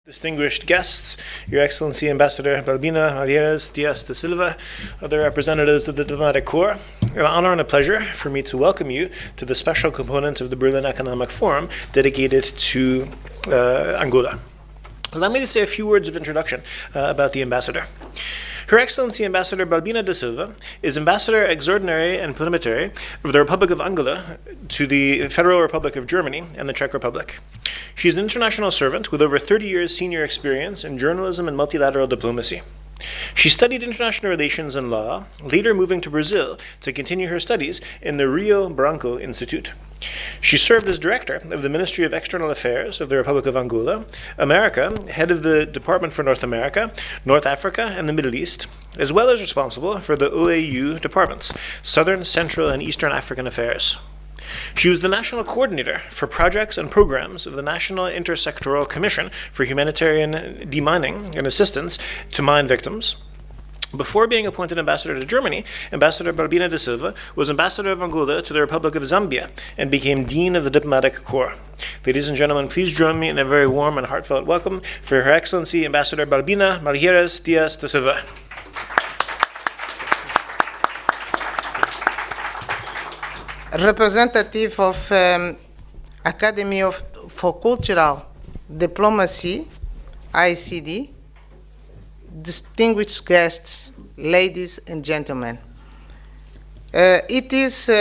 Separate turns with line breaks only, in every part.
Distinguished guests, Your Excellency Ambassador Balbina Malheiros de Silva, other representatives of the diplomatic corps, an honor and a pleasure for me to welcome you to the special component of the Berlin Economic Forum dedicated to Angola. Allow me to say a few words of introduction about the ambassador. Her Excellency Ambassador Balbina de Silva is Ambassador Extraordinary and Plenipotentiary of the Republic of Angola to the Federal Republic of Germany and the Czech Republic. She is an international servant with over 30 years senior experience in journalism and multilateral diplomacy. She studied international relations and law, later moving to Brazil to continue her studies in the Rio Branco Institute. She served as director of the Ministry of External Affairs of the Republic of Angola, America, head of the Department for North America, North Africa, and the Middle East, as well as responsible for the OAU departments, Southern, Central, and Eastern African Affairs. She was the national coordinator for projects and programs of the National Intersectoral Commission for Humanitarian Demining and Assistance to Mine Victims. Before being appointed ambassador to Germany, Ambassador Balbina de Silva was ambassador of Angola to the Republic of Zambia and became Dean of the Diplomatic Corps. Ladies and gentlemen, please join me in a very warm and heartfelt welcome for Her Excellency Ambassador Balbina Malheiros de Silva.
Representative of Academy for Cultural Diplomacy, ICD, distinguished guests, ladies and gentlemen. It is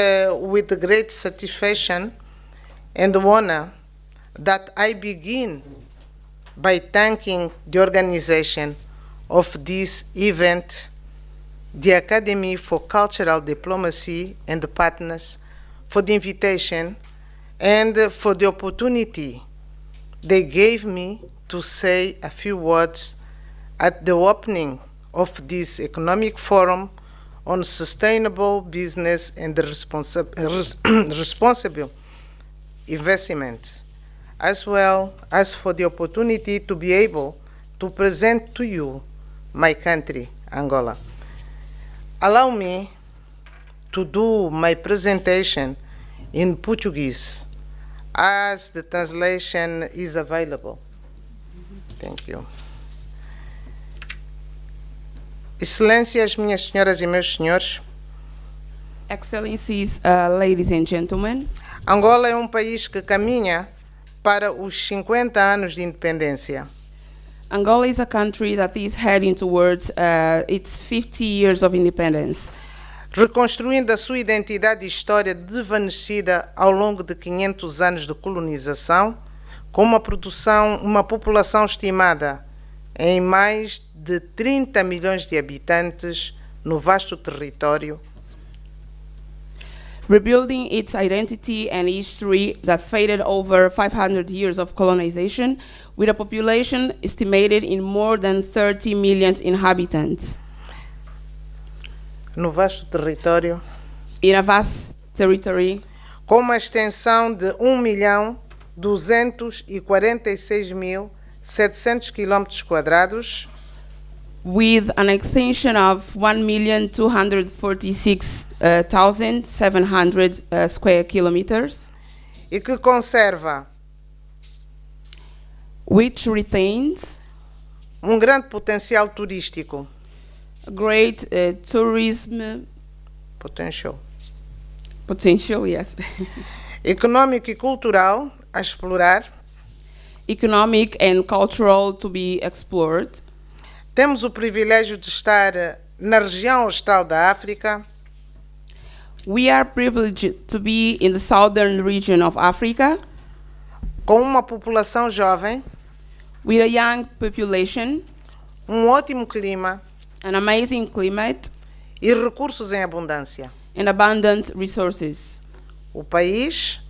with great satisfaction and honor that I begin by thanking the organization of this event, the Academy for Cultural Diplomacy and the partners, for the invitation and for the opportunity they gave me to say a few words at the opening of this economic forum on sustainable business and responsible investment, as well as for the opportunity to be able to present to you my country, Angola. Allow me to do my presentation in Portuguese, as the translation is available. Thank you. Excelências, minhas senhoras e meus senhores.
Excellencies, ladies and gentlemen.
Angola é país que caminha para os 50 anos de independência.
Angola is a country that is heading towards its 50 years of independence.
Reconstruindo a sua identidade e história desvanecida ao longo de 500 anos de colonização, com uma população estimada em mais de 30 milhões de habitantes no vasto território.
Rebuilding its identity and history that faded over 500 years of colonization, with a population estimated in more than 30 million inhabitants.
No vasto território.
In a vast territory.
Com uma extensão de 1.246.700 km².
With an extension of 1,246,700 square kilometers.
E que conserva.
Which retains.
Grande potencial turístico.
A great tourism
potential,
yes.
Econômico e cultural a explorar.
Economic and cultural to be explored.
Temos o privilégio de estar na região austral da África.
We are privileged to be in the southern region of Africa.
Com uma população jovem.
With a young population.
Ótimo clima.
An amazing climate.
E recursos em abundância.
And abundant resources.
O país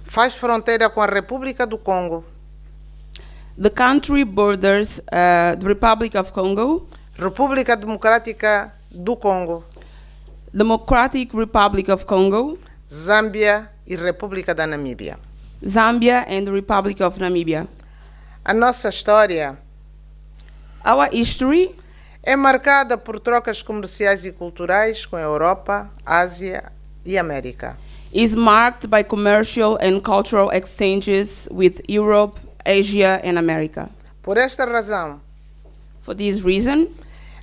faz fronteira com a República do Congo.
The country borders the Republic of Congo.
República Democrática do Congo.
Democratic Republic of Congo.
Zâmbia e República da Namíbia.
Zambia and the Republic of Namibia.
A nossa história.
Our history.
É marcada por trocas comerciais e culturais com a Europa, Ásia e América.
Is marked by commercial and cultural exchanges with Europe, Asia and America.
Por esta razão,
For this reason,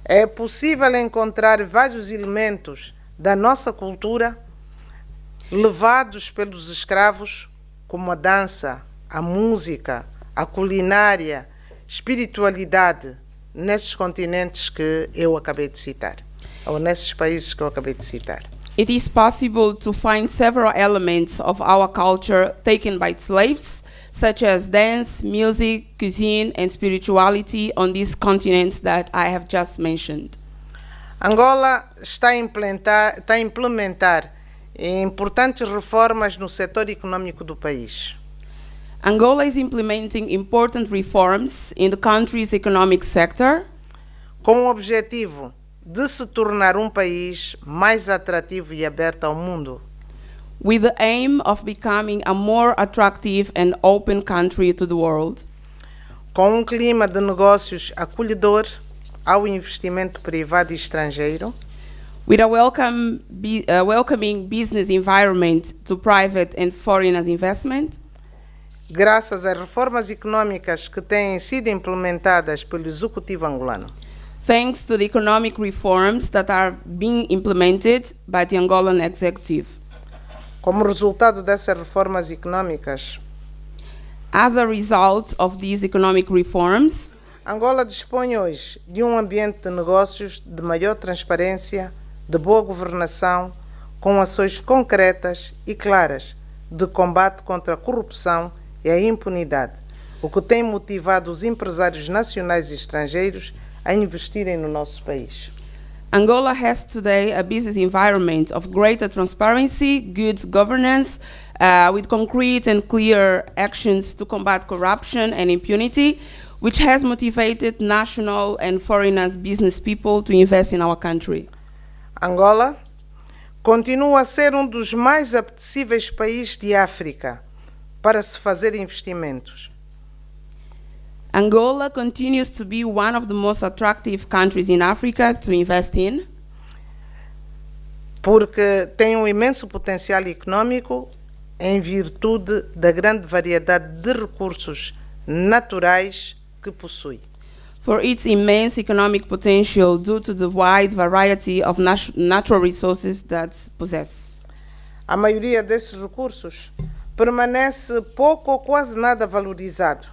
é possível encontrar vários elementos da nossa cultura levados pelos escravos, como a dança, a música, a culinária, espiritualidade, nesses continentes que eu acabei de citar, ou nesses países que eu acabei de citar.
it is possible to find several elements of our culture taken by slaves, such as dance, music, cuisine, and spirituality on these continents that I have just mentioned.
Angola está a implementar importantes reformas no setor econômico do país.
Angola is implementing important reforms in the country's economic sector
Com o objetivo de se tornar um país mais atrativo e aberto ao mundo.
with the aim of becoming a more attractive and open country to the world,
Com um clima de negócios acolhedor ao investimento privado e estrangeiro,
with a welcoming business environment to private and foreign investment,
graças às reformas econômicas que têm sido implementadas pelo Executivo angolano.
thanks to the economic reforms that are being implemented by the Angolan executive.
Como resultado dessas reformas econômicas,
As a result of these economic reforms,
Angola dispõe hoje de um ambiente de negócios de maior transparência, de boa governação, com ações concretas e claras de combate contra a corrupção e a impunidade, o que tem motivado os empresários nacionais e estrangeiros a investirem no nosso país.
Angola has today a business environment of greater transparency, good governance, with concrete and clear actions to combat corruption and impunity, which has motivated national and foreign business people to invest in our country.
Angola continua a ser um dos mais apetecíveis países de África para se fazer investimentos.
Angola continues to be one of the most attractive countries in Africa to invest in,
porque tem um imenso potencial econômico em virtude da grande variedade de recursos naturais que possui.
for its immense economic potential due to the wide variety of natural resources that possess.
A maioria desses recursos permanece pouco ou quase nada valorizado,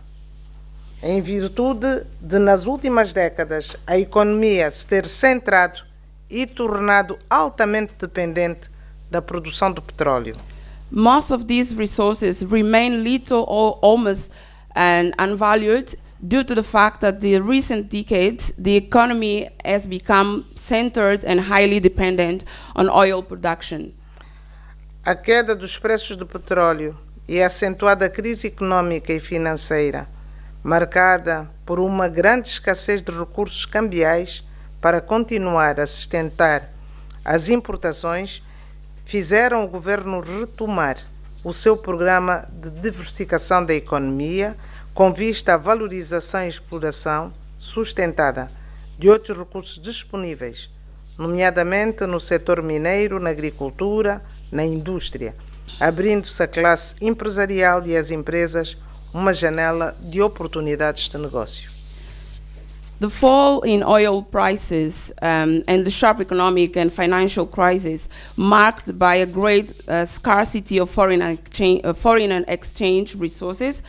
em virtude de, nas últimas décadas, a economia se ter centrado e tornado altamente dependente da produção do petróleo.
Most of these resources remain little or almost unvalued due to the fact that the recent decades, the economy has become centered and highly dependent on oil production.
A queda dos preços do petróleo e a acentuada crise econômica e financeira, marcada por uma grande escassez de recursos cambiais para continuar a sustentar as importações, fizeram o governo retomar o seu programa de diversificação da economia com vista à valorização e exploração sustentada de outros recursos disponíveis, nomeadamente no setor mineiro, na agricultura, na indústria, abrindo-se à classe empresarial e às empresas uma janela de oportunidades de negócio.
The fall in oil prices and the sharp economic and financial crisis marked by a great scarcity of foreign exchange resources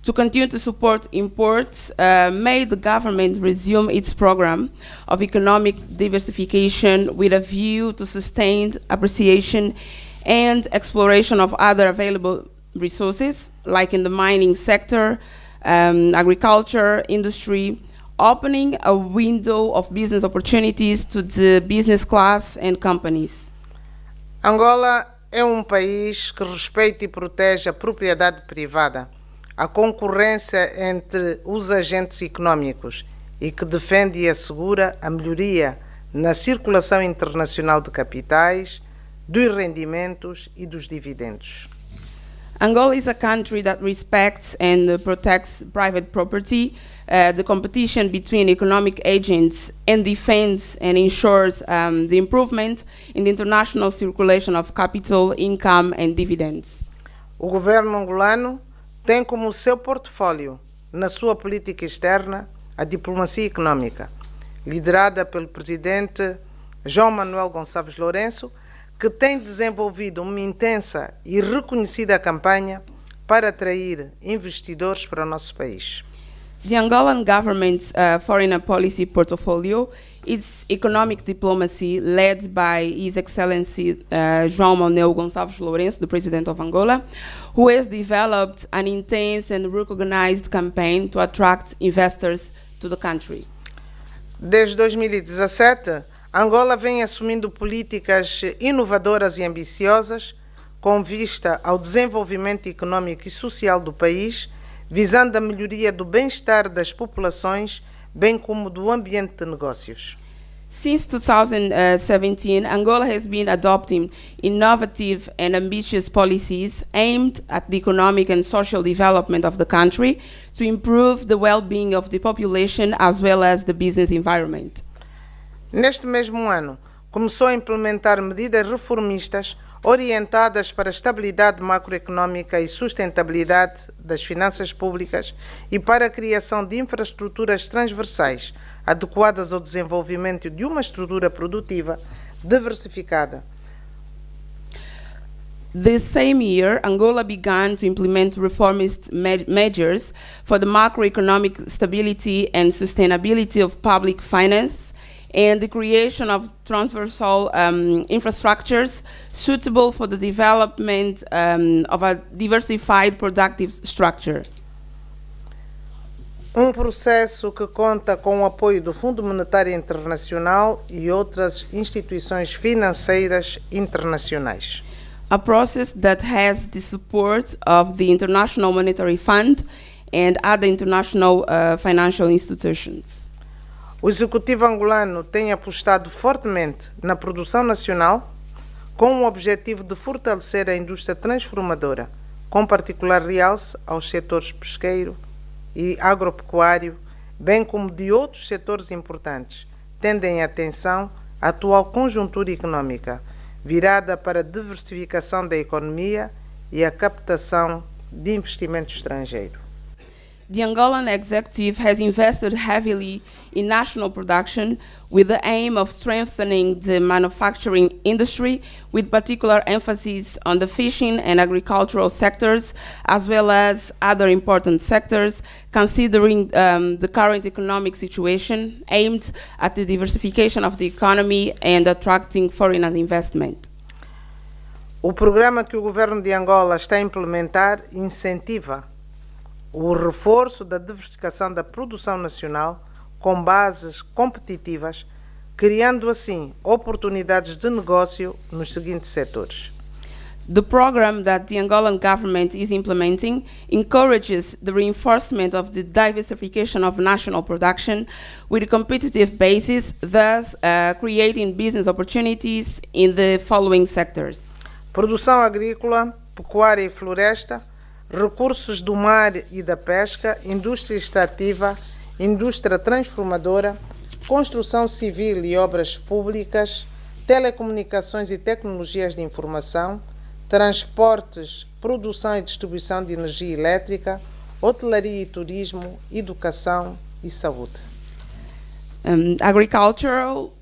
to continue to support imports made the government resume its program of economic diversification with a view to sustained appreciation and exploration of other available resources, like in the mining sector, agriculture, industry, opening a window of business opportunities to the business class and companies.
Angola é um país que respeita e protege a propriedade privada, a concorrência entre os agentes econômicos e que defende e assegura a melhoria na circulação internacional de capitais, dos rendimentos e dos dividendos.
Angola is a country that respects and protects private property, the competition between economic agents, and defends and ensures the improvement in the international circulation of capital, income, and dividends.
O governo angolano tem como seu portfólio, na sua política externa a diplomacia econômica, liderada pelo presidente João Manuel Gonçalves Lourenço, que tem desenvolvido uma intensa e reconhecida campanha para atrair investidores para o nosso país.
The Angolan government's foreign policy portfolio, its economic diplomacy led by His Excellency João Manuel Gonçalves Lourenço, the President of Angola, who has developed an intense and recognized campaign to attract investors to the country.
Desde 2017, Angola vem assumindo políticas inovadoras e ambiciosas com vista ao desenvolvimento econômico e social do país, visando a melhoria do bem-estar das populações, bem como do ambiente de negócios.
Since 2017, Angola has been adopting innovative and ambitious policies aimed at the economic and social development of the country to improve the well-being of the population as well as the business environment.
Neste mesmo ano, começou a implementar medidas reformistas orientadas para a estabilidade macroeconômica e sustentabilidade das finanças públicas e para a criação de infraestruturas transversais adequadas ao desenvolvimento de uma estrutura produtiva diversificada.
This same year, Angola began to implement reformist measures for the macroeconomic stability and sustainability of public finance and the creation of transversal infrastructures suitable for the development of a diversified productive structure.
Processo que conta com o apoio do Fundo Monetário Internacional e outras instituições financeiras internacionais.
A process that has the support of the International Monetary Fund and other international financial institutions.
O Executivo angolano tem apostado fortemente na produção nacional com o objetivo de fortalecer a indústria transformadora, com particular realce aos setores pesqueiro e agropecuário, bem como de outros setores importantes, tendo em atenção a atual conjuntura econômica, virada para a diversificação da economia e a captação de investimento estrangeiro.
The Angolan executive has invested heavily in national production with the aim of strengthening the manufacturing industry, with particular emphasis on the fishing and agricultural sectors, as well as other important sectors, considering the current economic situation aimed at the diversification of the economy and attracting foreign investment.
O programa que o governo de Angola está a implementar incentiva o reforço da diversificação da produção nacional com bases competitivas, criando assim oportunidades de negócio nos seguintes setores.
The program that the Angolan government is implementing encourages the reinforcement of the diversification of national production with a competitive basis, thus creating business opportunities in the following sectors:
produção agrícola, pecuária e floresta, recursos do mar e da pesca, indústria extrativa, indústria transformadora, construção civil e obras públicas, telecomunicações e tecnologias de informação, transportes, produção e distribuição de energia elétrica, hotelaria e turismo, educação e saúde.
Agricultural,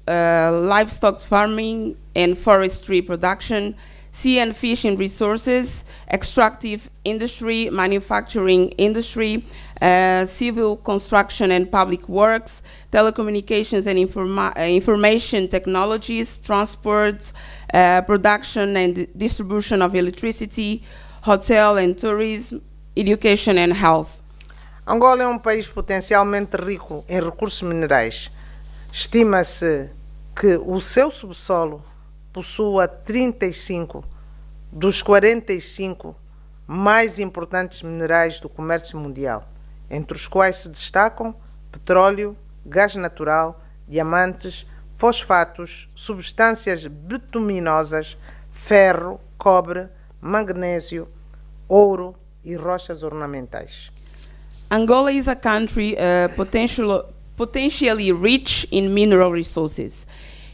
livestock farming and forestry production, sea and fishing resources, extractive industry, manufacturing industry, civil construction and public works, telecommunications and information technologies, transport, production and distribution of electricity, hotel and tourism, education and health.
Angola é país potencialmente rico em recursos minerais. Estima-se que o seu subsolo possua 35 dos 45 mais importantes minerais do comércio mundial, entre os quais se destacam petróleo, gás natural, diamantes, fosfatos, substâncias bituminosas, ferro, cobre, magnésio, ouro e rochas ornamentais.
Angola is a country potentially rich in mineral resources.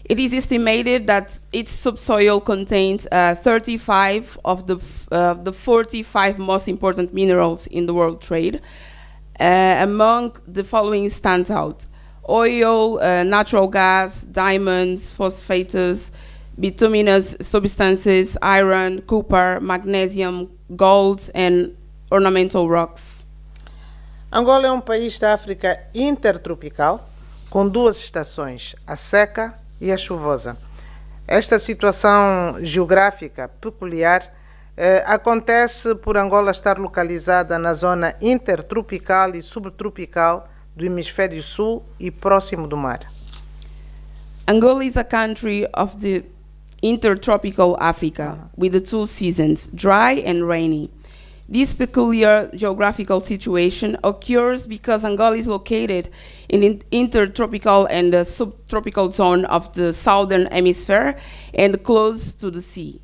It is estimated that its subsoil contains 35 of the 45 most important minerals in the world trade. Among the following stands out: oil, natural gas, diamonds, phosphates, bituminous substances, iron, copper, magnesium, gold, and ornamental rocks.
Angola é um país da África intertropical, com duas estações, a seca e a chuvosa. Esta situação geográfica peculiar acontece por Angola estar localizada na zona intertropical e subtropical do hemisfério sul e próximo do mar.
Angola is a country of the intertropical Africa, with the two seasons, dry and rainy. This peculiar geographical situation occurs because Angola is located in the intertropical and the subtropical zone of the southern hemisphere and close to the sea.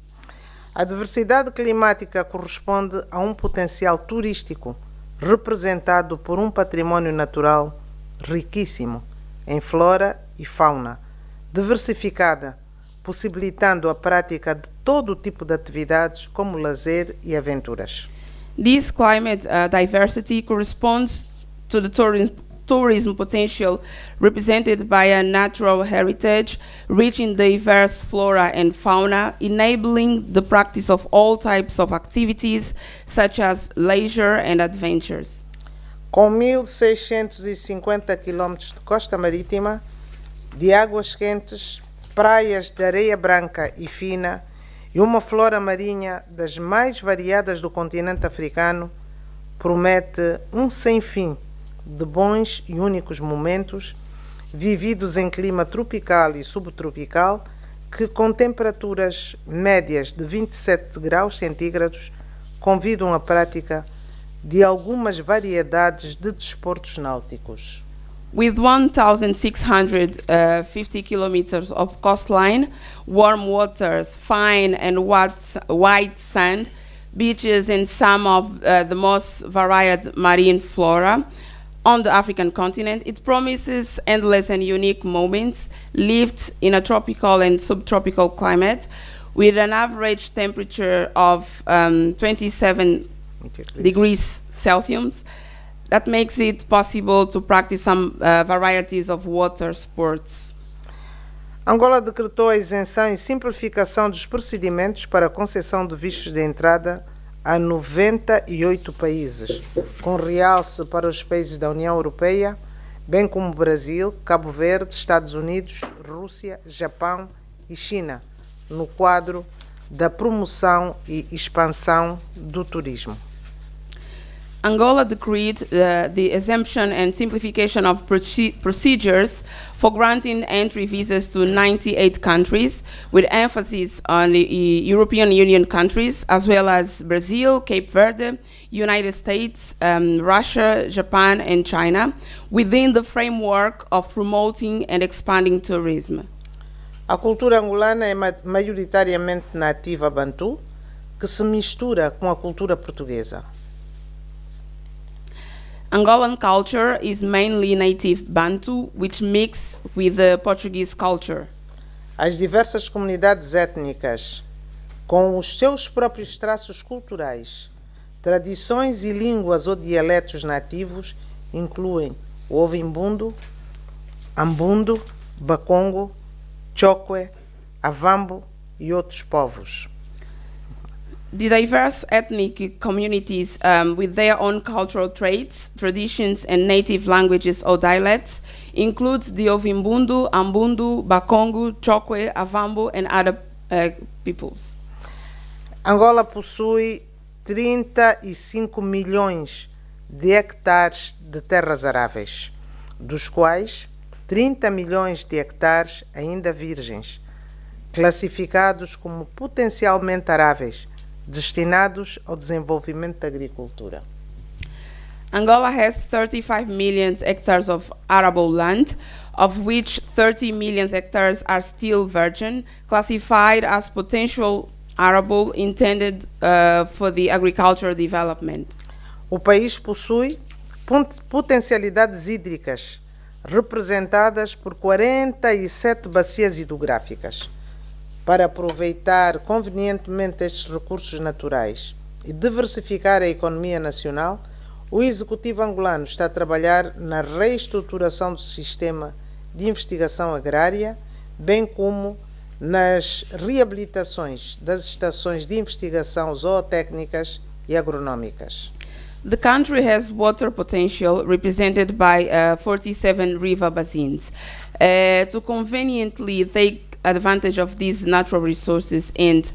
A diversidade climática corresponde a um potencial turístico representado por um património natural riquíssimo em flora e fauna, diversificada, possibilitando a prática de todo tipo de atividades como lazer e aventuras.
This climate diversity corresponds to the tourism potential represented by a natural heritage, rich in diverse flora and fauna, enabling the practice of all types of activities, such as leisure and adventures.
Com 1.650 quilômetros de costa marítima, de águas quentes, praias de areia branca e fina, e uma flora marinha das mais variadas do continente africano, promete um sem fim de bons e únicos momentos, vividos em clima tropical e subtropical, que com temperaturas médias de 27 graus centígrados convidam à prática de algumas variedades de desportos náuticos.
With 1,650 kilometers of coastline, warm waters, fine and white sand, beaches, and some of the most varied marine flora on the African continent, it promises endless and unique moments lived in a tropical and subtropical climate with an average temperature of 27 degrees Celsius. That makes it possible to practice some varieties of water sports.
Angola decretou a isenção e simplificação dos procedimentos para a concessão de vistos de entrada a 98 países, com realce para os países da União Europeia, bem como Brasil, Cabo Verde, Estados Unidos, Rússia, Japão e China, no quadro da promoção e expansão do turismo.
Angola decreed the exemption and simplification of procedures for granting entry visas to 98 countries, with emphasis on the European Union countries, as well as Brazil, Cape Verde, United States, Russia, Japan, and China, within the framework of promoting and expanding tourism.
A cultura angolana é maioritariamente nativa bantu, que se mistura com a cultura portuguesa.
Angolan culture is mainly native Bantu, which mix with the Portuguese culture.
As diversas comunidades étnicas, com os seus próprios traços culturais, tradições e línguas ou dialetos nativos, incluem o Ovimbundo, Ambundo, Bakongo, Chokwe, Avambo e outros povos.
The diverse ethnic communities with their own cultural traits, traditions, and native languages or dialects includes the Ovimbundu, Ambundu, Bakongo, Chokwe, Avambo, and other peoples.
Angola possui 35 milhões de hectares de terras aráveis, dos quais 30 milhões de hectares ainda virgens, classificados como potencialmente aráveis, destinados ao desenvolvimento da agricultura.
Angola has 35 million hectares of arable land, of which 30 million hectares are still virgin, classified as potential arable, intended for the agricultural development.
O país possui potencialidades hídricas, representadas por 47 bacias hidrográficas, para aproveitar convenientemente estes recursos naturais e diversificar a economia nacional. O Executivo angolano está a trabalhar na reestruturação do sistema de investigação agrária, bem como nas reabilitações das estações de investigação zootécnicas e agronômicas.
The country has water potential represented by 47 river basins. To conveniently take advantage of these natural resources and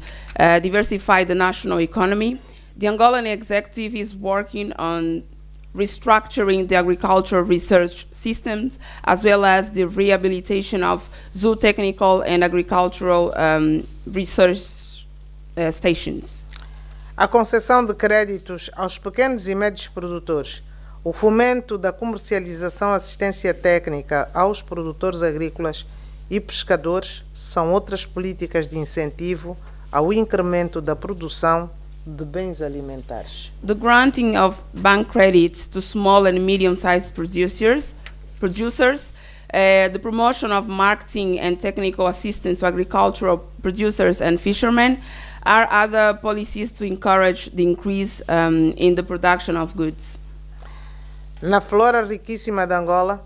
diversify the national economy, the Angolan executive is working on restructuring the agricultural research systems, as well as the rehabilitation of zootechnical and agricultural research stations.
A concessão de créditos aos pequenos e médios produtores, o fomento da comercialização e assistência técnica aos produtores agrícolas e pescadores são outras políticas de incentivo ao incremento da produção de bens alimentares.
The granting of bank credits to small and medium-sized producers, the promotion of marketing and technical assistance to agricultural producers and fishermen are other policies to encourage the increase in the production of goods.
Na flora riquíssima de Angola,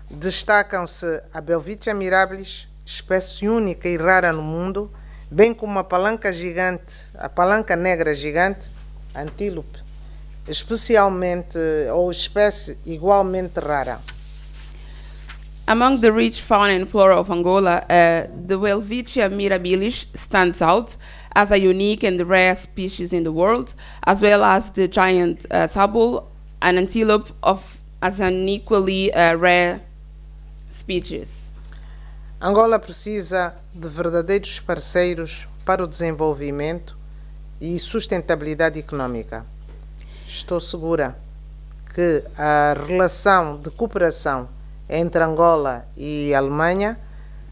destacam-se a Belvitia mirabilis, espécie única e rara no mundo, bem como a palanca negra gigante, antílope, especialmente ou espécie igualmente rara.
Among the rich fauna and flora of Angola, the Welwitschia mirabilis stands out as a unique and rare species in the world, as well as the giant sabul, an antelope as an equally rare species.
Angola precisa de verdadeiros parceiros para o desenvolvimento e sustentabilidade econômica. Estou segura que a relação de cooperação entre Angola e Alemanha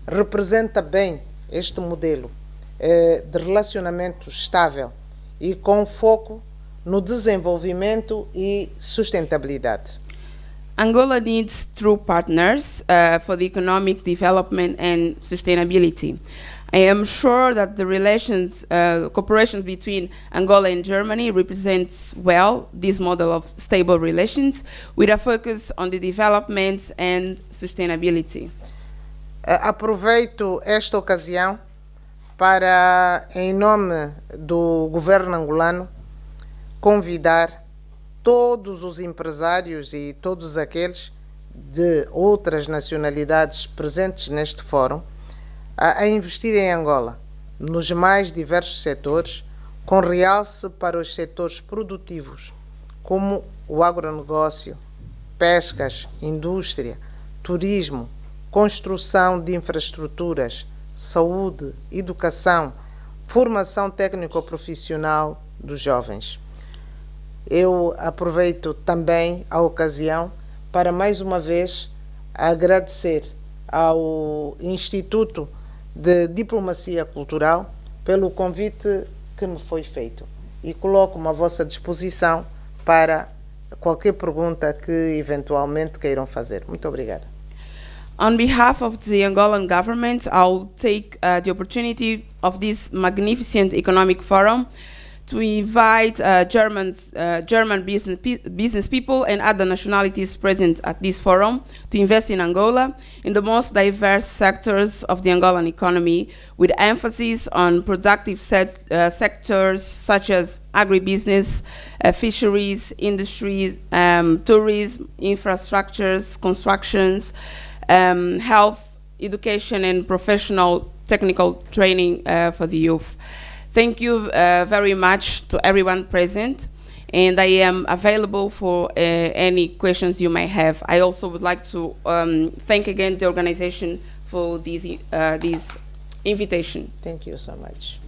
representa bem este modelo de relacionamento estável e com foco no desenvolvimento e sustentabilidade.
Angola needs true partners for the economic development and sustainability. I am sure that the cooperation between Angola and Germany represents well this model of stable relations with a focus on the development and sustainability.
Aproveito esta ocasião para, em nome do governo angolano, convidar todos os empresários e todos aqueles de outras nacionalidades presentes neste fórum a investir em Angola, nos mais diversos setores, com realce para os setores produtivos, como o agronegócio, pescas, indústria, turismo, construção de infraestruturas, saúde, educação, formação técnico-profissional dos jovens. Eu aproveito também a ocasião para mais uma vez agradecer ao Instituto de Diplomacia Cultural pelo convite que me foi feito e coloco-me à vossa disposição para qualquer pergunta que eventualmente queiram fazer. Muito obrigada.
On behalf of the Angolan government, I'll take the opportunity of this magnificent economic forum to invite German business people and other nationalities present at this forum to invest in Angola in the most diverse sectors of the Angolan economy, with emphasis on productive sectors such as agribusiness, fisheries, industries, tourism, infrastructures, constructions, health, education, and professional technical training for the youth. Thank you very much to everyone present, and I am available for any questions you may have. I also would like to thank again the organization for this invitation.
Thank you so much.